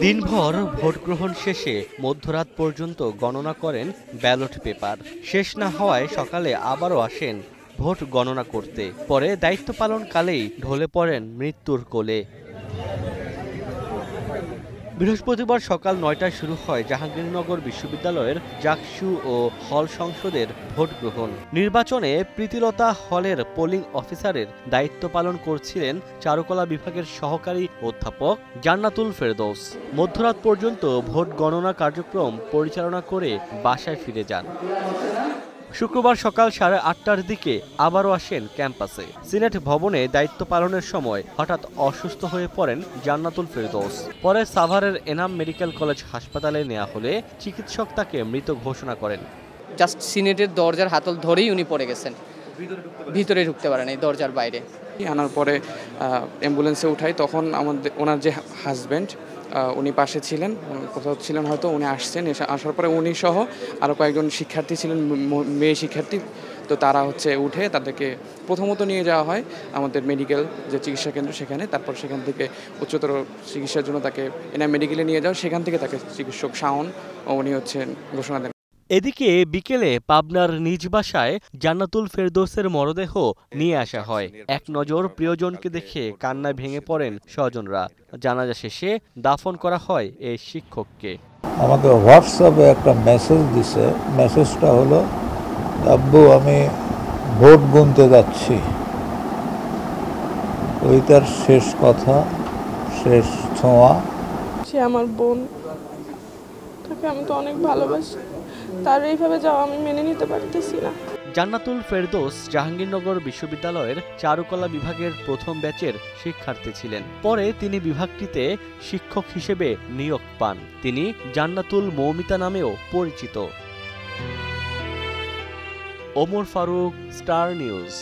দিনভর ভোট গ্রহণ শেষে মধ্যরাত পর্যন্ত গণনা করেন ব্যালট পেপার। শেষ না হওয়ায় সকালে আবারও আসেন ভোট গণনা করতে। পরে দায়িত্ব পালনকালেই ঢলে পড়েন মৃত্যুর কোলে। বৃহস্পতিবার সকাল ৯টায় শুরু হয় জাহাঙ্গীরনগর বিশ্ববিদ্যালয়ের জাকসু ও হল সংসদের ভোট গ্রহণ। নির্বাচনে প্রীতিলতা হলের পোলিং অফিসারের দায়িত্ব পালন করছিলেন চারুকলা বিভাগের সহকারী অধ্যাপক জান্নাতুল ফেরদৌস। মধ্যরাত পর্যন্ত ভোট গণনা কার্যক্রম পরিচালনা করে বাসায় ফিরে যান। শুক্রবার সকাল 8:30টার দিকে আবারও আসেন ক্যাম্পাসে। সিনেট ভবনে দায়িত্ব পালনের সময় হঠাৎ অসুস্থ হয়ে পড়েন জান্নাতুল ফেরদৌস। পরে সাভারের এনাম মেডিকেল কলেজ হাসপাতালে নেওয়া হলে চিকিৎসক তাকে মৃত ঘোষণা করেন। জাস্ট সিনেটের দরজার হাতল ধরেই উনি পড়ে গেছেন, ভিতরে ঢুকতে পারেন এই দরজার বাইরে। আনার পরে অ্যাম্বুলেন্সে উঠাই, তখন ওনার যে হাজব্যান্ড উনি পাশে ছিলেন, কোথাও ছিলেন হয়তো, উনি আসছেন। আসার পরে উনি সহ আরও কয়েকজন শিক্ষার্থী ছিলেন, মেয়ে শিক্ষার্থী। তো তারা উঠে তাদেরকে প্রথমত নিয়ে যাওয়া হয় আমাদের মেডিকেল যে চিকিৎসা কেন্দ্র সেখানে। তারপর সেখান থেকে উচ্চতর চিকিৎসার জন্য তাকে এনাম মেডিকেলে নিয়ে যাওয়া, সেখান থেকে তাকে চিকিৎসক শাওন উনি ঘোষণা দেন। এদিকে বিকেলে পাবনার নিজ বাসায় জান্নাতুল ফেরদৌসের মরদেহ নিয়ে আসা হয়। এক নজর প্রিয়জনকে দেখে কান্নায় ভেঙে পড়েন স্বজনরা। জানাজা শেষে দাফন করা হয় এই শিক্ষককে। আমাকে হোয়াটসঅ্যাপে একটা মেসেজ দিছে। মেসেজটা হলো, আব্বু আমি ভোট গুনতে যাচ্ছি। ওই তার শেষ কথা, শেষ ছোঁয়া। সে আমার বোন, তাকে আমি তো অনেক ভালোবাসি। তার এইভাবে যাওয়া আমি মেনে নিতে পারতেছি না। জান্নাতুল ফেরদৌস জাহাঙ্গীরনগর বিশ্ববিদ্যালয়ের চারুকলা বিভাগের প্রথম ব্যাচের শিক্ষার্থী ছিলেন। পরে তিনি বিভাগটিতে শিক্ষক হিসেবে নিয়োগ পান। তিনি জান্নাতুল মৌমিতা নামেও পরিচিত। Omar Faruk, Star news.